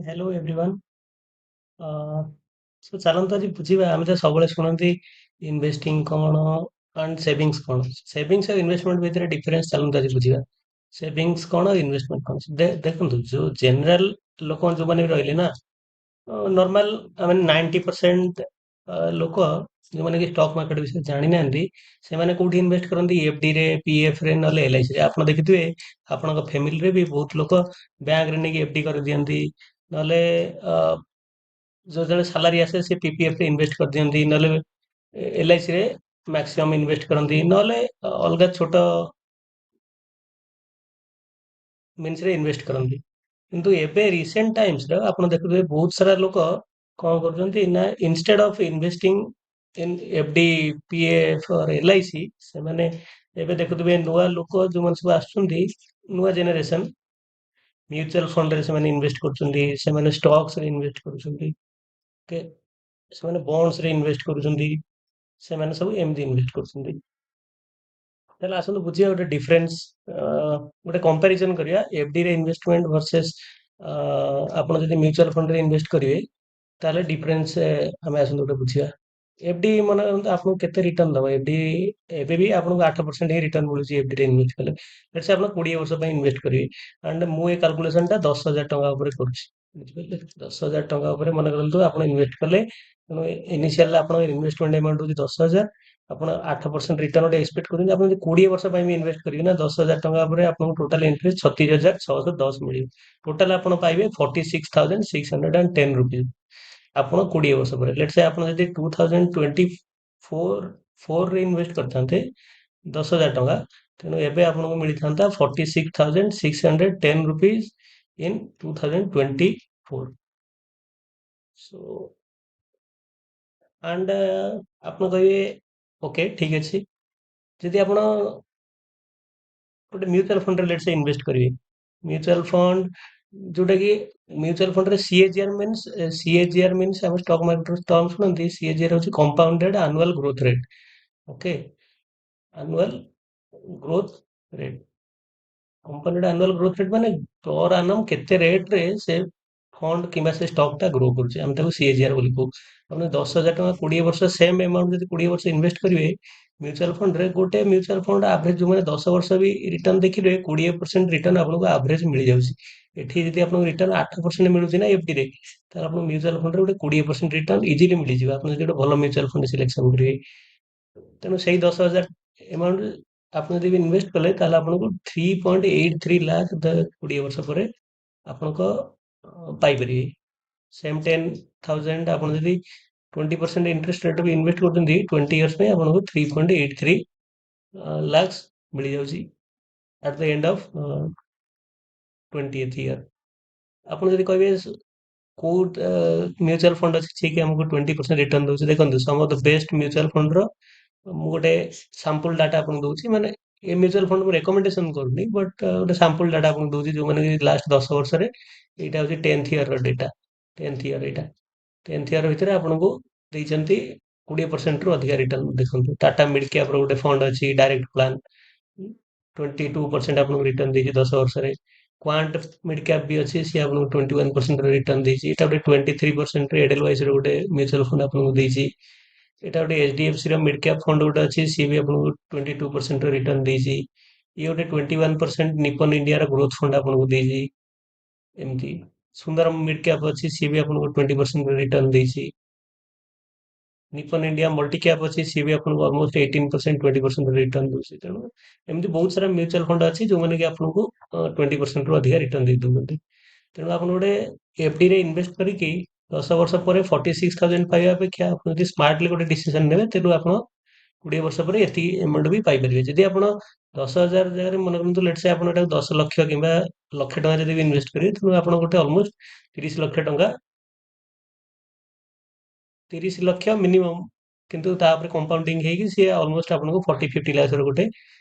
Hello everyone. सो ଚାଲନ୍ତୁ ଆଜି ବୁଝିବା। ଆମେ ତ ସବୁବେଳେ ଶୁଣନ୍ତି ଇନଭେଷ୍ଟିଂ କ'ଣ ଆଣ୍ଡ ସେଭିଙ୍ଗସ୍ କ'ଣ। ସେଭିଙ୍ଗସ୍ ଆଉ ଇନଭେଷ୍ଟମେଣ୍ଟ ଭିତରେ ଡିଫରେନ୍ସ ଚାଲନ୍ତୁ ଆଜି ବୁଝିବା। ସେଭିଙ୍ଗସ୍ କ'ଣ, ଇନଭେଷ୍ଟମେଣ୍ଟ କ'ଣ। ଦେଖନ୍ତୁ, ଯୋଉ ଜେନେରାଲ ଲୋକ ଯୋଉମାନେ ବି ରହିଲେ ନା, ନର୍ମାଲ ଆମେ 90% ଲୋକ ଯୋଉମାନେ କି ଷ୍ଟକ୍ ମାର୍କେଟ ବିଷୟରେ ଜାଣିନାହାନ୍ତି, ସେମାନେ କୋଉଠି ଇନଭେଷ୍ଟ କରନ୍ତି? ଏଫଡି ରେ, ପିଏଫ ରେ, ନହେଲେ ଏଲଆଇସି ରେ। ଆପଣ ଦେଖିଥିବେ ଆପଣଙ୍କ ଫ୍ୟାମିଲିରେ ବି ବହୁତ ଲୋକ ବ୍ୟାଙ୍କରେ ନେଇକି ଏଫଡି କରିଦିଅନ୍ତି, ନହେଲେ ଯେତେବେଳେ ସାଲାରୀ ଆସେ ସେ ପିପିଏଫ ରେ ଇନଭେଷ୍ଟ କରିଦିଅନ୍ତି, ନହେଲେ ଏଲଆଇସି ରେ ମ୍ୟାକ୍ସିମମ୍ ଇନଭେଷ୍ଟ କରନ୍ତି, ନହେଲେ ଅଲଗା ଛୋଟ ମିନ୍ସରେ ଇନଭେଷ୍ଟ କରନ୍ତି। କିନ୍ତୁ ଏବେ ରିସେଣ୍ଟ ଟାଇମ୍ସର ଆପଣ ଦେଖୁଥିବେ ବହୁତ ସାରା ଲୋକ କ'ଣ କରୁଛନ୍ତି ନା, instead of investing in FD, PF or LIC, ସେମାନେ ଏବେ ଦେଖୁଥିବେ ନୂଆ ଲୋକ ଯୋଉମାନେ ସବୁ ଆସୁଛନ୍ତି, ନୂଆ ଜେନେରେସନ, ମ୍ୟୁଚୁଆଲ ଫଣ୍ଡରେ ସେମାନେ ଇନଭେଷ୍ଟ କରୁଛନ୍ତି, ସେମାନେ ଷ୍ଟକ୍ସରେ ଇନଭେଷ୍ଟ କରୁଛନ୍ତି, ଓକେ, ସେମାନେ ବଣ୍ଡସରେ ଇନଭେଷ୍ଟ କରୁଛନ୍ତି, ସେମାନେ ସବୁ ଏମିତି ଇନଭେଷ୍ଟ କରୁଛନ୍ତି। ତାହେଲେ ଆସନ୍ତୁ ବୁଝିବା ଗୋଟେ ଡିଫରେନ୍ସ, ଗୋଟେ କମ୍ପାରିଜନ କରିବା ଏଫଡି ରେ ଇନଭେଷ୍ଟମେଣ୍ଟ ଭର୍ସେସ ଆପଣ ଯଦି ମ୍ୟୁଚୁଆଲ ଫଣ୍ଡରେ ଇନଭେଷ୍ଟ କରିବେ, ତାହେଲେ ଡିଫରେନ୍ସ ଆମେ ଆସନ୍ତୁ ଗୋଟେ ବୁଝିବା। ଏଫଡି ମନେ କରନ୍ତୁ ଆପଣଙ୍କୁ କେତେ ରିଟର୍ନ ଦବ? ଏଫଡି ଏବେ ବି ଆପଣଙ୍କୁ 8% ହିଁ ରିଟର୍ନ ମିଳୁଛି ଏଫଡି ରେ ଇନଭେଷ୍ଟ କଲେ। ସେ ଆପଣ 20 ବର୍ଷ ପାଇଁ ଇନଭେଷ୍ଟ କରିବେ। ଆଣ୍ଡ ମୁଁ ଏ କାଲକୁଲେସନ ଟା 10,000 ଟଙ୍କା ଉପରେ କରୁଛି, ବୁଝିପାରିଲେ? 10,000 ଟଙ୍କା ଉପରେ ମନେ କରନ୍ତୁ ଆପଣ ଇନଭେଷ୍ଟ କଲେ, ତେଣୁ ଇନିସିଆଲ ଆପଣଙ୍କ ଇନଭେଷ୍ଟମେଣ୍ଟ ଆମାଉଣ୍ଟ ହଉଛି 10,000। ଆପଣ 8% ରିଟର୍ନ ଗୋଟେ ଏକ୍ସପେକ୍ଟ କରୁଛନ୍ତି। ଆପଣ ଯଦି 20 ବର୍ଷ ପାଇଁ ବି ଇନଭେଷ୍ଟ କରିବେ ନା, 10,000 ଟଙ୍କା ଉପରେ ଆପଣଙ୍କୁ ଟୋଟାଲ ଇଣ୍ଟରେଷ୍ଟ 36,610 ମିଳିବ। ଟୋଟାଲ ଆପଣ ପାଇବେ 46,610 ଆପଣ 20 ବର୍ଷ ପରେ। ଲେଟ୍ସ ସେ ଆପଣ ଯଦି 2024 ରେ ଇନଭେଷ୍ଟ କରିଥାନ୍ତେ 10,000 ଟଙ୍କା, ତେଣୁ ଏବେ ଆପଣଙ୍କୁ ମିଳିଥାନ୍ତା 46,610 ଇନ୍ 2024। ସୋ ଆଣ୍ଡ ଆପଣ କହିବେ ଓକେ ଠିକ୍ ଅଛି, ଯଦି ଆପଣ ଗୋଟେ ମ୍ୟୁଚୁଆଲ ଫଣ୍ଡରେ ଲେଟ୍ସ ଇନଭେଷ୍ଟ କରିବେ, ମ୍ୟୁଚୁଆଲ ଫଣ୍ଡ ଯୋଉଟା କି ମ୍ୟୁଚୁଆଲ ଫଣ୍ଡରେ ସିଏଜିଆର ମିନ୍ସ ଆମେ ଷ୍ଟକ୍ ମାର୍କେଟ ଟର୍ମ ଶୁଣନ୍ତି। ସିଏଜିଆର ହଉଛି compounded annual growth rate, okay, annual growth rate. Compounded annual growth rate ମାନେ ପର ଆନମ୍ କେତେ ରେଟରେ ସେ ଫଣ୍ଡ କିମ୍ବା ସେ ଷ୍ଟକ୍ ଟା ଗ୍ରୋ କରୁଛି, ଆମେ ତାକୁ ସିଏଜିଆର ବୋଲି କହୁ। ଆପଣ 10,000 ଟଙ୍କା 20 ବର୍ଷ ସେମ୍ ଏମାଉଣ୍ଟ ଯଦି 20 ବର୍ଷ ଇନଭେଷ୍ଟ କରିବେ ମ୍ୟୁଚୁଆଲ ଫଣ୍ଡରେ, ଗୋଟେ ମ୍ୟୁଚୁଆଲ ଫଣ୍ଡ ଆଭରେଜ ଯୋଉମାନେ 10 ବର୍ଷ ବି ରିଟର୍ନ ଦେଖିବେ 20% ରିଟର୍ନ ଆପଣଙ୍କୁ ଆଭରେଜ ମିଳିଯାଉଛି। ଏଠି ଯଦି ଆପଣଙ୍କୁ ରିଟର୍ନ 8% ମିଳୁଛି ନା ଏଫଡିରେ, ତାହେଲେ ଆପଣ ମ୍ୟୁଚୁଆଲ ଫଣ୍ଡରେ ଗୋଟେ 20% ରିଟର୍ନ ଇଜିଲି ମିଳିଯିବ, ଆପଣ ଯଦି ଗୋଟେ ଭଲ ମ୍ୟୁଚୁଆଲ ଫଣ୍ଡ ସିଲେକ୍ସନ କରିବେ। ତେଣୁ ସେଇ 10,000 ଏମାଉଣ୍ଟ ଆପଣ ଯଦି ଇନଭେଷ୍ଟ କଲେ, ତାହେଲେ ଆପଣଙ୍କୁ 3.83 ଲାख 20 ବର୍ଷ ପରେ ଆପଣଙ୍କ ପାଇପାରିବେ। ସେମ୍ 10,000 ଆପଣ ଯଦି 20% ଇଣ୍ଟରେଷ୍ଟ ରେଟ୍ ବି ଇନଭେଷ୍ଟ କରୁଛନ୍ତି 20 ଇୟର୍ସ ପାଇଁ, ଆପଣଙ୍କୁ 3.83 lakhs ମିଳିଯାଉଛି at the end of 20th year. ଆପଣ ଯଦି କହିବେ କୋଉ ମ୍ୟୁଚୁଆଲ ଫଣ୍ଡ ଅଛି ଯିଏକି ଆମକୁ 20% ରିଟର୍ନ ଦଉଛି, ଦେଖନ୍ତୁ sum of the best mutual ଫଣ୍ଡର ମୁଁ ଗୋଟେ ସାମ୍ପଲ ଡାଟା ଆପଣଙ୍କୁ ଦଉଛି। ମାନେ ଏ ମ୍ୟୁଚୁଆଲ ଫଣ୍ଡ ମୁଁ ରେକମେଣ୍ଡେସନ କରୁନି, ବଟ୍ ଗୋଟେ ସାମ୍ପଲ ଡାଟା ଆପଣଙ୍କୁ ଦଉଛି, ଯୋଉମାନେ କି ଲାଷ୍ଟ 10 ବର୍ଷରେ, ଏଇଟା ହଉଛି 10th year data. 10th year ଏଇଟା 10th ଇୟର ଭିତରେ ଆପଣଙ୍କୁ ଦେଇଛନ୍ତି 20%ରୁ ଅଧିକା ରିଟର୍ନ। ଦେଖନ୍ତୁ ଟାଟା ମିଡ୍ କ୍ୟାପର ଗୋଟେ ଫଣ୍ଡ ଅଛି, ଡାଇରେକ୍ଟ ପ୍ଲାନ୍, 22% ଆପଣଙ୍କୁ ରିଟର୍ନ ଦେଇଛି 10 ବର୍ଷରେ। କ୍ୱାଣ୍ଟ ମିଡ୍ କ୍ୟାପ୍ ବି ଅଛି, ସିଏ ଆପଣଙ୍କୁ 21% ରିଟର୍ନ ଦେଇଛି। ଏଇଟା ଗୋଟେ 23% ଏଡେଲୱାଇସ ର ଗୋଟେ ମ୍ୟୁଚୁଆଲ ଫଣ୍ଡ ଆପଣଙ୍କୁ ଦେଇଛି। ଏଇଟା ଗୋଟେ ଏଚଡିଏଫସି ର ମିଡ୍ କ୍ୟାପ୍ ଫଣ୍ଡ ଗୋଟେ ଅଛି, ସିଏ ବି ଆପଣଙ୍କୁ 22% ରିଟର୍ନ ଦେଇଛି। ଇଏ ଗୋଟେ 21% ନିପନ ଇଣ୍ଡିଆର ଗ୍ରୋଥ ଫଣ୍ଡ ଆପଣଙ୍କୁ ଦେଇଛି। ଏମିତି ସୁନ୍ଦରମ ମିଡ୍ କ୍ୟାପ୍ ଅଛି, ସିଏ ବି ଆପଣଙ୍କୁ 20% ରିଟର୍ନ ଦେଇଛି। ନିପନ ଇଣ୍ଡିଆ ମଲ୍ଟି କ୍ୟାପ୍ ଅଛି, ସିଏ ବି ଆପଣଙ୍କୁ ଅଲମୋଷ୍ଟ 18% 20% ରିଟର୍ନ ଦଉଛି। ତେଣୁ ଏମିତି ବହୁତ ସାରା ମ୍ୟୁଚୁଆଲ ଫଣ୍ଡ ଅଛି ଯୋଉମାନେ କି ଆପଣଙ୍କୁ 20%ରୁ ଅଧିକା ରିଟର୍ନ ଦେଇ ଦଉଛନ୍ତି। ତେଣୁ ଆପଣ ଗୋଟେ ଏଫଡି ରେ ଇନଭେଷ୍ଟ କରିକି 10 ବର୍ଷ ପରେ 46,000 ପାଇବା ଅପେକ୍ଷା ଆପଣ ଯଦି ସ୍ମାର୍ଟଲି ଗୋଟେ ଡିସିସନ ନେବେ, ତେଣୁ ଆପଣ 20 ବର୍ଷ ପରେ ଏତିକି ଏମାଉଣ୍ଟ ବି ପାଇପାରିବେ। ଯଦି ଆପଣ 10,000 ଜାଗାରେ ମନେ କରନ୍ତୁ ଲେଟ୍ସ ସେ ଆପଣ ଏଟାକୁ 10 ଲକ୍ଷ କିମ୍ବା ଲକ୍ଷେ ଟଙ୍କା ଯଦି ବି ଇନଭେଷ୍ଟ କରିବେ, ତେଣୁ ଆପଣ ଗୋଟେ ଅଲମୋଷ୍ଟ 30 ଲକ୍ଷ ଟଙ୍କା, 30 ଲକ୍ଷ ମିନିମମ୍, କିନ୍ତୁ ତାପରେ କମ୍ପାଉଣ୍ଡିଂ ହେଇକି ସିଏ ଅଲମୋଷ୍ଟ ଆପଣଙ୍କୁ 40-50 ଲାଖର ଗୋଟେ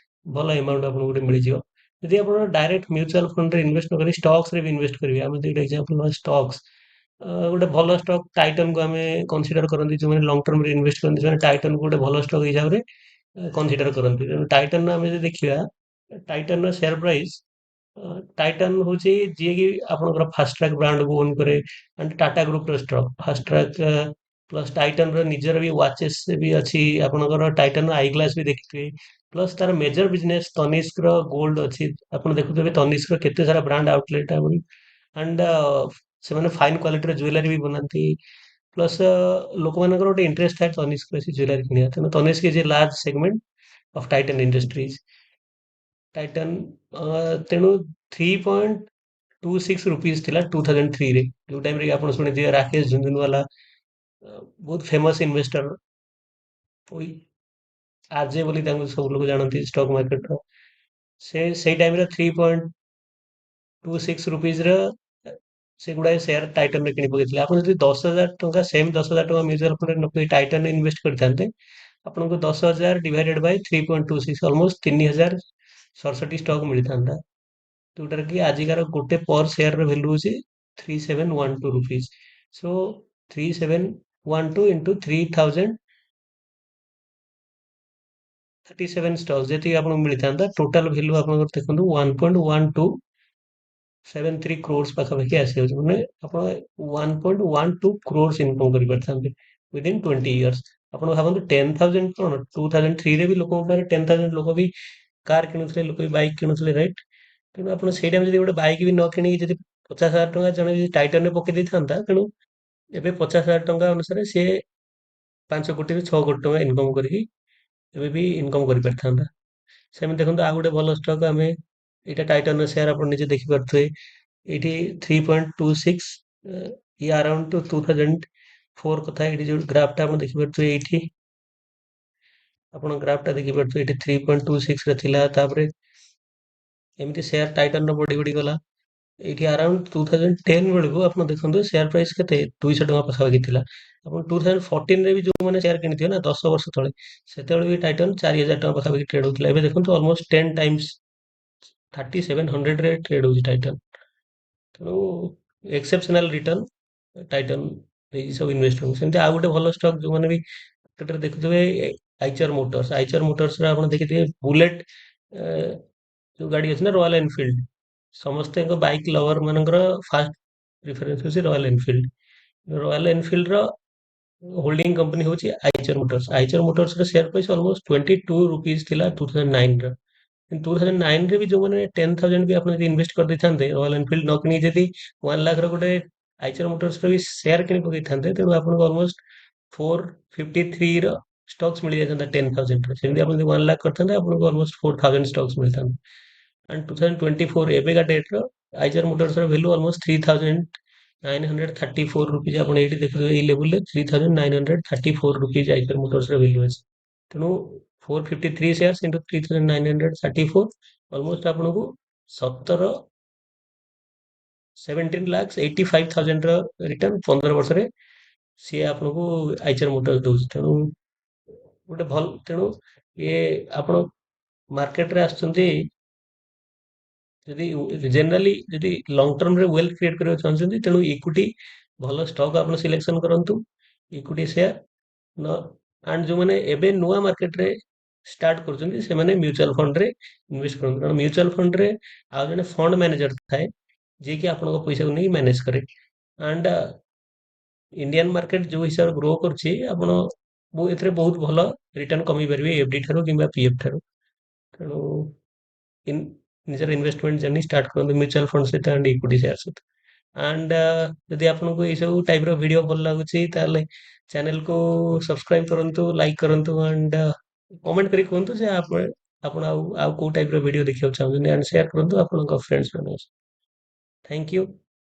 ଭଲ ଏମାଉଣ୍ଟ ଆପଣଙ୍କୁ ଗୋଟେ ମିଳିଯିବ। ଯଦି ଆପଣ ଡାଇରେକ୍ଟ ମ୍ୟୁଚୁଆଲ ଫଣ୍ଡରେ ଇନଭେଷ୍ଟ ନ କରି ଷ୍ଟକ୍ସରେ ବି ଇନଭେଷ୍ଟ କରିବେ, ଆମେ ଯଦି ଗୋଟେ ଏକ୍ସାମ୍ପଲ ନେବା ଷ୍ଟକ୍ସ, ଗୋଟେ ଭଲ ଷ୍ଟକ୍ ଟାଇଟନକୁ ଆମେ କନସିଡର କରନ୍ତି, ଯୋଉମାନେ ଲଙ୍ଗ ଟର୍ମରେ ଇନଭେଷ୍ଟ କରନ୍ତି ସେମାନେ ଟାଇଟନକୁ ଗୋଟେ ଭଲ ଷ୍ଟକ୍ ହିସାବରେ କନସିଡର କରନ୍ତି। ତେଣୁ ଟାଇଟନ ଆମେ ଯଦି ଦେଖିବା, ଟାଇଟନର ସେୟାର ପ୍ରାଇସ୍ टाइटन होची जी कि आपनकर फास्ट ट्रैक ब्रांड को ओन करे एंड टाटा ग्रुप रो stock fast track plus Titan रो निजर भी वॉचेस भी अछि आपनकर टाइटन आई ग्लास भी देखिथिबे प्लस तार मेजर बिजनेस तनिष्क रो गोल्ड अछि आपन देखुथिबे तनिष्क रो केते सारा ब्रांड आउटलेट आबनी एंड से माने फाइन क्वालिटी रो ज्वेलरी भी बनाती प्लस लोक मानकर गोटे इंटरेस्ट थाए तनिष्क रो ज्वेलरी किनिया तेनो Tanishq is a large segment of Titan Industries Titan तेणु 3.26 रुपीज थिला 2003 रे जो टाइम रे आपण सुनिथिबे राकेश झुनझुनवाला बहुत फेमस इन्वेस्टर ओई आरजे बोली तांको सब लोग जानती स्टॉक मार्केट रो से सेई टाइम रे 3.26 रुपीज रे से गुडाए शेयर टाइटन रे किनि पकेइथिले आपण जदि 10,000 टंका सेम 10,000 टंका म्यूचुअल फंड रे नपे टाइटन रे इन्वेस्ट करथान्ते आपनको 10,000 डिवाइडेड बाय 3.26 ऑलमोस्ट 3,067 स्टॉक मिलिथान्ता जोटार कि आजिकार गोटे पर शेयर वैल्यू होची 3712 रुपीज सो 3712 इंटू 3037 स्टॉक जेती आपको मिलता टोटल वैल्यू आप देखो 1.1273 क्रोर्स पाखापाखि आसी मैंने आप 1.12 क्रोर्स इनकम कर विदिन 20 इयर्स आप भावत 10,000 कौन 2003 रे भी लोक 10,000 लोक भी कार किणुले लोक भी बाइक किणुले रईट तेणु आप टाइम गोटे बाइक भी न कि 50,000 टका जन टाइटन में पकई था तेणु एवं 50,000 टका अनुसार सी 5 कोटी ରୁ 6 कोटी टका इनकम करके ଏବେ ବି ଇନକମ କରିପାରିଥାନ୍ତା ସେମିତି ଦେଖନ୍ତୁ ଆଉ ଗୋଟେ ଭଲ ଷ୍ଟକ୍ ଆମେ ଏଇଟା ଟାଇଟନ ସେୟାର ଆପଣ ନିଜେ ଦେଖିପାରୁଥିବେ ଏଇଠି 3.26 ଇଏ ଆରାଉଣ୍ଡ 2004 କଥା ଏଇଠି ଯୋଉ ଗ୍ରାଫଟା ଆପଣ ଦେଖିପାରୁଥିବେ ଏଇଠି ଆପଣ ଗ୍ରାଫଟା ଦେଖିପାରୁଥିବେ ଏଇଠି 3.26 ରେ ଥିଲା ତାପରେ ଏମିତି ସେୟାର ଟାଇଟନ ବଢି ବଢି ଗଲା ଏଇଠି ଆରାଉଣ୍ଡ 2010 ବେଳକୁ ଆପଣ ଦେଖନ୍ତୁ ସେୟାର ପ୍ରାଇସ୍ କେତେ 200 ଟଙ୍କା ପାଖାପାଖି ଥିଲା ଆପଣ 2014 ରେ ବି ଯୋଉମାନେ ସେୟାର କିଣିଥିବେ ନା 10 ବର୍ଷ ତଳେ ସେତେବେଳେ ବି ଟାଇଟନ 4,000 ଟଙ୍କା ପାଖାପାଖି ଟ୍ରେଡ୍ ହଉଥିଲା ଏବେ ଦେଖନ୍ତୁ ଅଲମୋଷ୍ଟ 10 ଟାଇମ୍ସ 3700 ରେ ଟ୍ରେଡ୍ ହଉଛି ଟାଇଟନ ତେଣୁ ଏକ୍ସେପସନାଲ ରିଟର୍ନ ଟାଇଟନ ଏଇ ସବୁ ଇନଭେଷ୍ଟ ସେମିତି ଆଉ ଗୋଟେ ଭଲ ଷ୍ଟକ୍ ଯୋଉମାନେ ବି ମାର୍କେଟରେ ଦେଖୁଥିବେ ଆଇଚର ମୋଟର୍ସ ଆପଣ ଦେଖିଥିବେ ବୁଲେଟ ଯୋଉ ଗାଡି ଅଛି ନା ରୟାଲ ଏନଫିଲ୍ଡ ସମସ୍ତଙ୍କ ବାଇକ୍ ଲଭର ମାନଙ୍କର ଫାଷ୍ଟ ପ୍ରିଫରେନ୍ସ ହେଉଛି ରୟାଲ ଏନଫିଲ୍ଡର ହୋଲ୍ଡିଂ कंपनी होची आइचर मोटर्स ର ସେୟାର ପ୍ରାଇସ୍ ଅଲମୋଷ୍ଟ 22 रुपीस ଥିଲା 2009 ର 2009 ରେ ବି ଯୋଉମାନେ 10,000 ବି ଆପଣ ଯଦି ଇନଭେଷ୍ଟ କରିଦେଇଥାନ୍ତେ ରୟାଲ ଏନଫିଲ୍ଡ ନ କିଣି ଯଦି 1 ଲାખ ର ଗୋଟେ ଆଇଚର ମୋଟର୍ସ ର ବି ସେୟାର କିଣି ପକେଇଥାନ୍ତେ ତେଣୁ ଆପଣଙ୍କୁ ଅଲମୋଷ୍ଟ 453 ର ଷ୍ଟକ୍ସ ମିଳି ଯାଇଥାନ୍ତା 10,000 ର ସେମିତି ଆପଣ ଯଦି 1 ଲାख କରିଥାନ୍ତେ ଆପଣଙ୍କୁ ଅଲମୋଷ୍ଟ 4,000 ଷ୍ଟକ୍ସ ମିଳିଥାନ୍ତା and 2024 एबेका डेट रो आइचर मोटर्स रो वैल्यू ऑलमोस्ट 3,934 रुपीज आपण एठी देखिबे एई लेवल रे 3,934 रुपीज आइचर मोटर्स रो वैल्यू अछि तेनु 453 शेयर्स इनटू 3,934 ऑलमोस्ट आपन को 17 17 लाख 85,000 ର ରିଟର୍ନ 15 ବର୍ଷରେ ସିଏ ଆପଣଙ୍କୁ ଆଇଚର ମୋଟର୍ସ ଦଉଛି ତେଣୁ ଗୋଟେ ଭଲ ତେଣୁ ଇଏ ଆପଣ ମାର୍କେଟରେ ଆସୁଛନ୍ତି ଯଦି ଜେନେରାଲି ଯଦି ଲଙ୍ଗ ଟର୍ମ ରେ ୱେଲ୍ଥ କ୍ରିଏଟ୍ କରିବାକୁ ଚାହୁଁଛନ୍ତି ତେଣୁ ଇକ୍विଟି ଭଲ ଷ୍ଟକ୍ ଆପଣ ସିଲେକ୍ସନ କରନ୍ତୁ ଇକ୍विଟି ସେୟାର ନ ଆଣ୍ଡ ଯୋଉମାନେ ଏବେ ନୂଆ ମାର୍କେଟରେ ଷ୍ଟାର୍ଟ କରୁଛନ୍ତି ସେମାନେ ମ୍ୟୁଚୁଆଲ ଫଣ୍ଡରେ ଇନଭେଷ୍ଟ କରନ୍ତୁ କାରଣ ମ୍ୟୁଚୁଆଲ ଫଣ୍ଡରେ ଆଉ ଜଣେ ଫଣ୍ଡ ମ୍ୟାନେଜର ଥାଏ ଯିଏକି ଆପଣଙ୍କ ପଇସାକୁ ନେଇ ମ୍ୟାନେଜ କରେ ଆଣ୍ଡ ଇଣ୍ଡିଆନ ମାର୍କେଟ ଯୋଉ ହିସାବରେ ଗ୍ରୋ କରୁଛି ଆପଣ ଏଥିରେ ବହୁତ ଭଲ ରିଟର୍ନ କମେଇ ପାରିବେ ଏଫଡି ଠାରୁ କିମ୍ବା ପିଏଫ ଠାରୁ ତେଣୁ इन ନିଜର ଇନଭେଷ୍ଟମେଣ୍ଟ ଜର୍ଣ୍ଣି ଷ୍ଟାର୍ଟ କରନ୍ତୁ ମ୍ୟୁଚୁଆଲ ଫଣ୍ଡ ସହିତ ଆଣ୍ଡ ଇକ୍विଟି ସେୟାର ସହିତ ଆଣ୍ଡ ଯଦି ଆପଣଙ୍କୁ ଏଇ ସବୁ ଟାଇପର ଭିଡିଓ ଭଲ ଲାଗୁଛି ତାହେଲେ ଚ୍ୟାନେଲକୁ ସବସ୍କ୍ରାଇବ କରନ୍ତୁ ଲାଇକ୍ କରନ୍ତୁ ଆଣ୍ଡ କମେଣ୍ଟ କରି କୁହନ୍ତୁ ଯେ ଆପଣ ଆଉ କୋଉ ଟାଇପର ଭିଡିଓ ଦେଖିବାକୁ ଚାହୁଁଛନ୍ତି ଆଣ୍ଡ ସେୟାର କରନ୍ତୁ ଆପଣଙ୍କ ଫ୍ରେଣ୍ଡସ ମାନଙ୍କ ସହ ଥ୍ୟାଙ୍କ ୟୁ